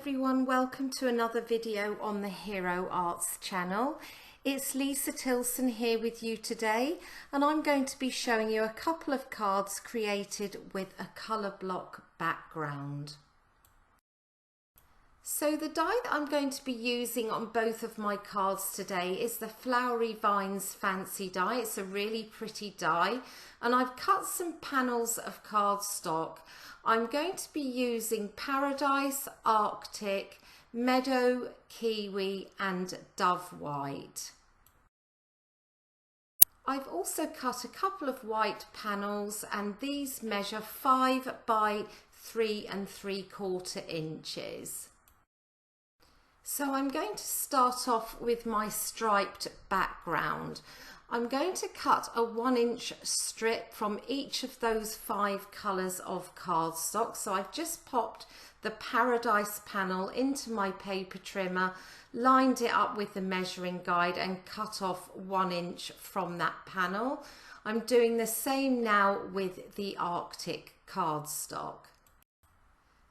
everyone, welcome to another video on the Hero Arts channel. It's Lisa Tilson here with you today, and I'm going to be showing you a couple of cards created with a colour block background. So the die that I'm going to be using on both of my cards today is the Flowery Vines Fancy die. It's a really pretty die, and I've cut some panels of cardstock. I'm going to be using Paradise, Arctic, Meadow, Kiwi and Dove White. I've also cut a couple of white panels, and these measure 5 by 3 3/4 inches. So I'm going to start off with my striped background. I'm going to cut a 1-inch strip from each of those 5 colours of cardstock. So I've just popped the Paradise panel into my paper trimmer, lined it up with the measuring guide and cut off 1 inch from that panel. I'm doing the same now with the Arctic cardstock.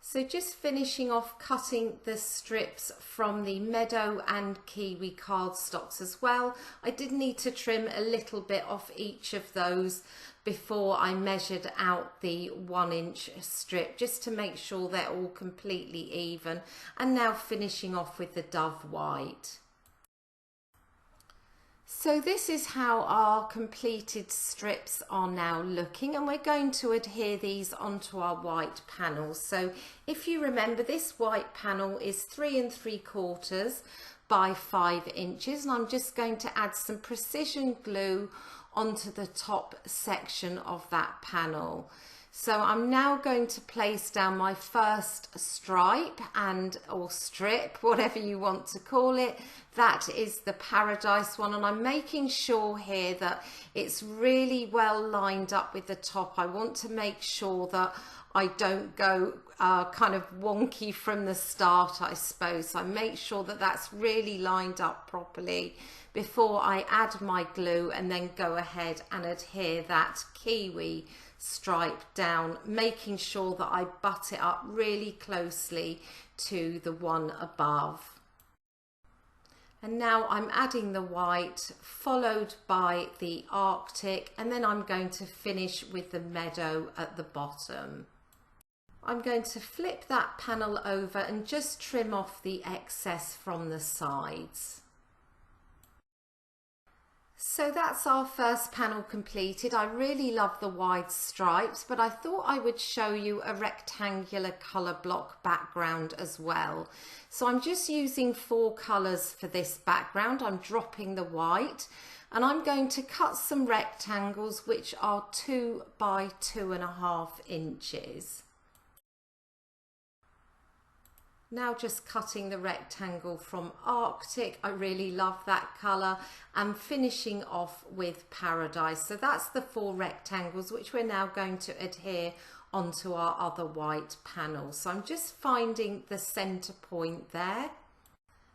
So just finishing off cutting the strips from the Meadow and Kiwi cardstocks as well. I did need to trim a little bit off each of those before I measured out the 1-inch strip, just to make sure they're all completely even. And now finishing off with the Dove White. So this is how our completed strips are now looking, and we're going to adhere these onto our white panels. So if you remember, this white panel is 3 3/4 by 5 inches, and I'm just going to add some precision glue onto the top section of that panel. So I'm now going to place down my first stripe or strip, whatever you want to call it. That is the Paradise one, and I'm making sure here that it's really well lined up with the top. I want to make sure that I don't go kind of wonky from the start, I suppose. So I make sure that that's really lined up properly before I add my glue, and then go ahead and adhere that Kiwi stripe down, making sure that I butt it up really closely to the one above. And now I'm adding the white, followed by the Arctic, and then I'm going to finish with the Meadow at the bottom. I'm going to flip that panel over and just trim off the excess from the sides. So that's our first panel completed. I really love the wide stripes, but I thought I would show you a rectangular colour block background as well. So I'm just using 4 colours for this background. I'm dropping the white, and I'm going to cut some rectangles which are 2 by 2.5 inches. Now just cutting the rectangle from Arctic. I really love that colour, and finishing off with Paradise. So that's the 4 rectangles which we're now going to adhere onto our other white panel. So I'm just finding the centre point there.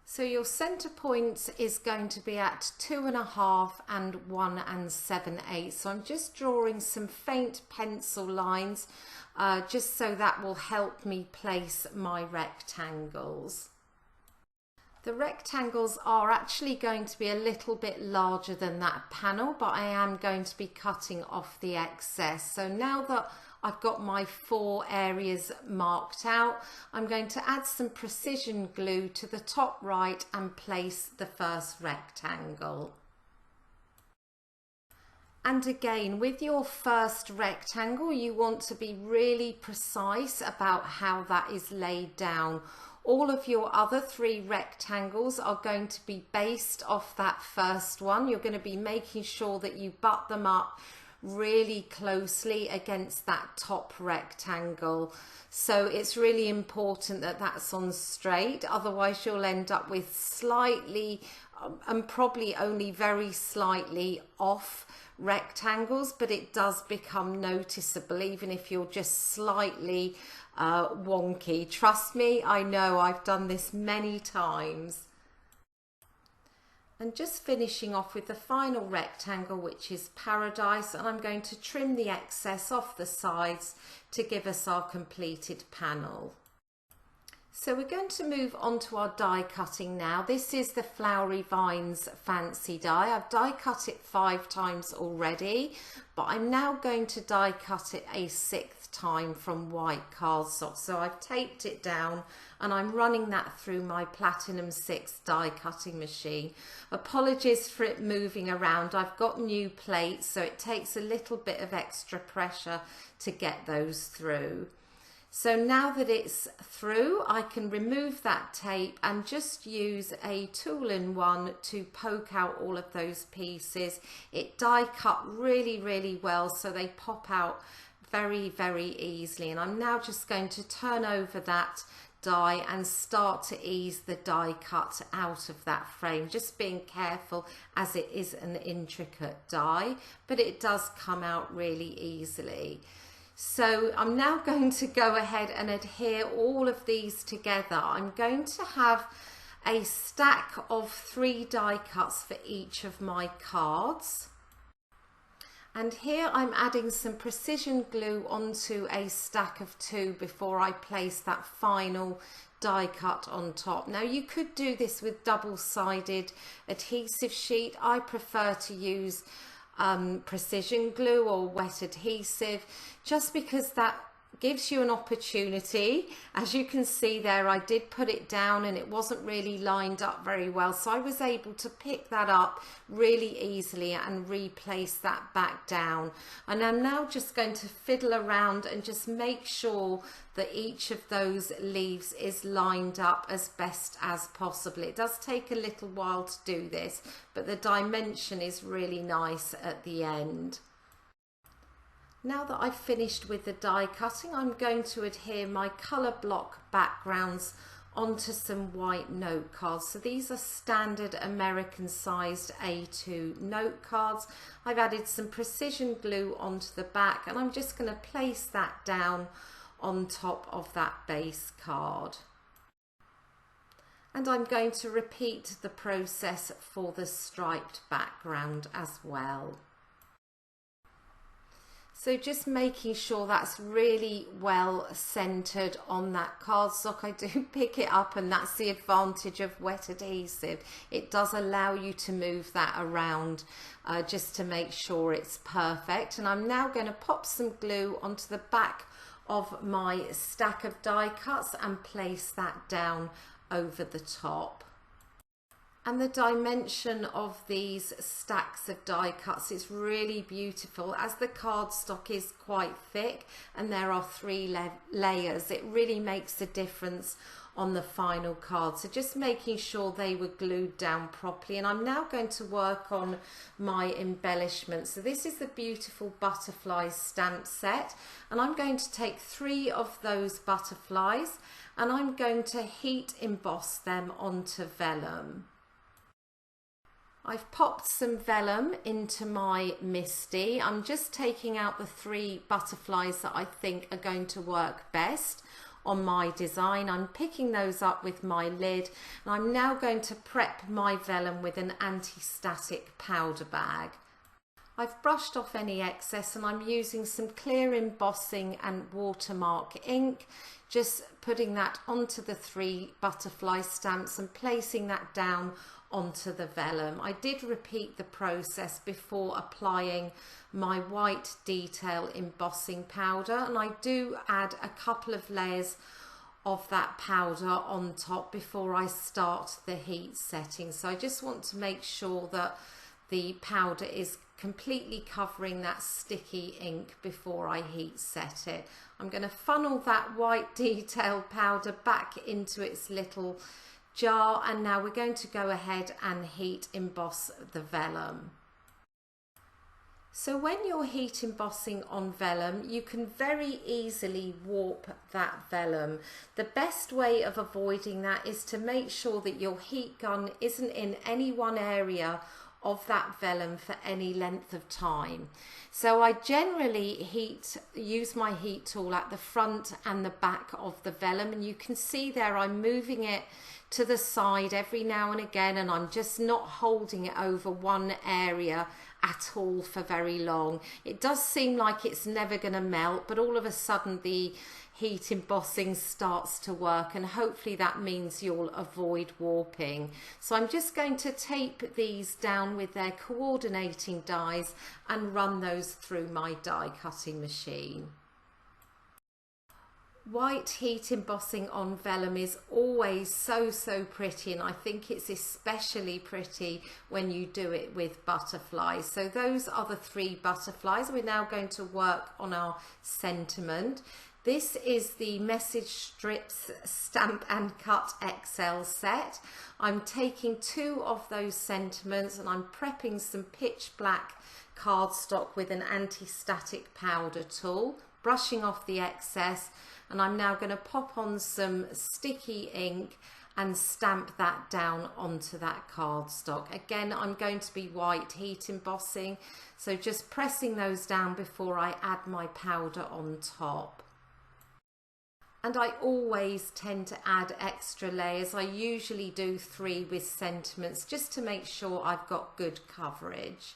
So your centre point is going to be at 2.5 and 1 7/8. So I'm just drawing some faint pencil lines just so that will help me place my rectangles. The rectangles are actually going to be a little bit larger than that panel, but I am going to be cutting off the excess. So now that I've got my 4 areas marked out, I'm going to add some precision glue to the top right and place the first rectangle. And again, with your first rectangle, you want to be really precise about how that is laid down. All of your other 3 rectangles are going to be based off that first one. You're going to be making sure that you butt them up really closely against that top rectangle. So it's really important that that's on straight, otherwise you'll end up with slightly and probably only very slightly off rectangles, but it does become noticeable even if you're just slightly wonky. Trust me, I know, I've done this many times. And just finishing off with the final rectangle, which is Paradise, and I'm going to trim the excess off the sides to give us our completed panel. So we're going to move on to our die cutting now. This is the Flowery Vines Fancy die. I've die cut it 5 times already, but I'm now going to die cut it a 6th time from white cardstock. So I've taped it down and I'm running that through my Platinum 6 die cutting machine. Apologies for it moving around. I've got new plates, so it takes a little bit of extra pressure to get those through. So now that it's through, I can remove that tape and just use a tool-in-one to poke out all of those pieces. It die cut really well, so they pop out very easily. And I'm now just going to turn over that die and start to ease the die cut out of that frame, just being careful as it is an intricate die, but it does come out really easily. So I'm now going to go ahead and adhere all of these together. I'm going to have a stack of 3 die cuts for each of my cards. And here I'm adding some precision glue onto a stack of 2 before I place that final die cut on top. Now you could do this with double-sided adhesive sheet. I prefer to use precision glue or wet adhesive, just because that gives you an opportunity. As you can see there, I did put it down and it wasn't really lined up very well, so I was able to pick that up really easily and replace that back down. And I'm now just going to fiddle around and just make sure that each of those leaves is lined up as best as possible. It does take a little while to do this, but the dimension is really nice at the end. Now that I've finished with the die cutting, I'm going to adhere my colour block backgrounds onto some white note cards. So these are standard American sized A2 note cards. I've added some precision glue onto the back and I'm just going to place that down on top of that base card. And I'm going to repeat the process for the striped background as well. So just making sure that's really well centered on that cardstock. I do pick it up, and that's the advantage of wet adhesive. It does allow you to move that around just to make sure it's perfect. And I'm now going to pop some glue onto the back of my stack of die cuts and place that down over the top. And the dimension of these stacks of die cuts is really beautiful. As the cardstock is quite thick and there are 3 layers, it really makes a difference on the final card. So just making sure they were glued down properly. And I'm now going to work on my embellishment. So this is the beautiful butterflies stamp set, and I'm going to take 3 of those butterflies and I'm going to heat emboss them onto vellum. I've popped some vellum into my MISTI. I'm just taking out the 3 butterflies that I think are going to work best on my design. I'm picking those up with my lid, and I'm now going to prep my vellum with an anti-static powder bag. I've brushed off any excess and I'm using some clear embossing and watermark ink, just putting that onto the 3 butterfly stamps and placing that down onto the vellum. I did repeat the process before applying my white detail embossing powder, and I do add a couple of layers of that powder on top before I start the heat setting. So I just want to make sure that the powder is completely covering that sticky ink before I heat set it. I'm going to funnel that white detail powder back into its little jar, and now we're going to go ahead and heat emboss the vellum. So when you're heat embossing on vellum, you can very easily warp that vellum. The best way of avoiding that is to make sure that your heat gun isn't in any one area of that vellum for any length of time. So I generally use my heat tool at the front and the back of the vellum, and you can see there I'm moving it to the side every now and again, and I'm just not holding it over one area at all for very long. It does seem like it's never going to melt, but all of a sudden the heat embossing starts to work, and hopefully that means you'll avoid warping. So I'm just going to tape these down with their coordinating dies and run those through my die cutting machine. White heat embossing on vellum is always so pretty, and I think it's especially pretty when you do it with butterflies. So those are the 3 butterflies. We're now going to work on our sentiment. This is the Message Strips Stamp and Cut XL set. I'm taking 2 of those sentiments and I'm prepping some pitch black cardstock with an anti-static powder tool, brushing off the excess, and I'm now going to pop on some sticky ink and stamp that down onto that cardstock. Again, I'm going to be white heat embossing, so just pressing those down before I add my powder on top. And I always tend to add extra layers. I usually do 3 with sentiments just to make sure I've got good coverage.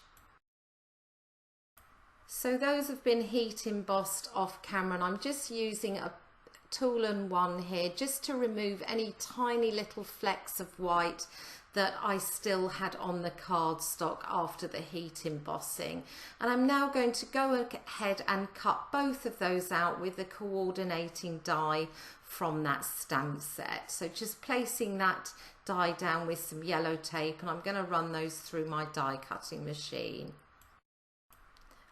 So those have been heat embossed off camera, and I'm just using a tool and one here just to remove any tiny little flecks of white that I still had on the cardstock after the heat embossing. And I'm now going to go ahead and cut both of those out with the coordinating die from that stamp set. So just placing that die down with some yellow tape, and I'm going to run those through my die cutting machine.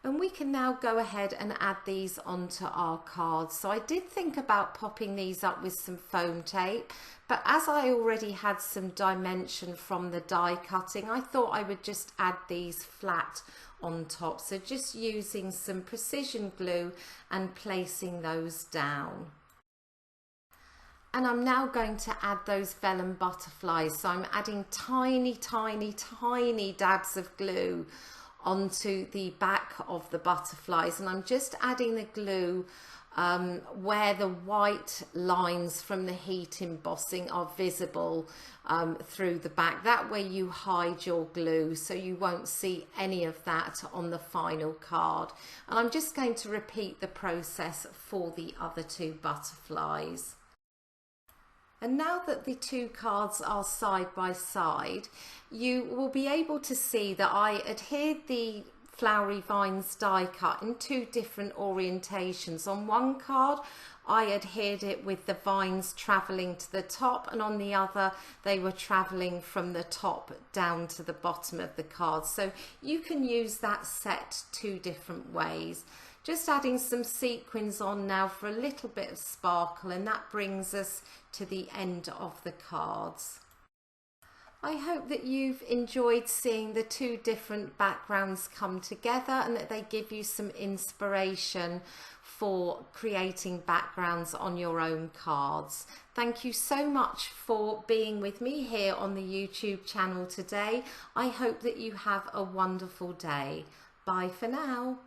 And we can now go ahead and add these onto our cards. So I did think about popping these up with some foam tape, but as I already had some dimension from the die cutting, I thought I would just add these flat on top. So just using some precision glue and placing those down. And I'm now going to add those vellum butterflies. So I'm adding tiny dabs of glue onto the back of the butterflies, and I'm just adding the glue where the white lines from the heat embossing are visible through the back. That way you hide your glue so you won't see any of that on the final card. And I'm just going to repeat the process for the other 2 butterflies. And now that the 2 cards are side by side, you will be able to see that I adhered the Flowery Vines die cut in 2 different orientations. On one card I adhered it with the vines travelling to the top, and on the other they were travelling from the top down to the bottom of the card. So you can use that set 2 different ways. Just adding some sequins on now for a little bit of sparkle, and that brings us to the end of the cards. I hope that you've enjoyed seeing the 2 different backgrounds come together and that they give you some inspiration for creating backgrounds on your own cards. Thank you so much for being with me here on the YouTube channel today. I hope that you have a wonderful day. Bye for now.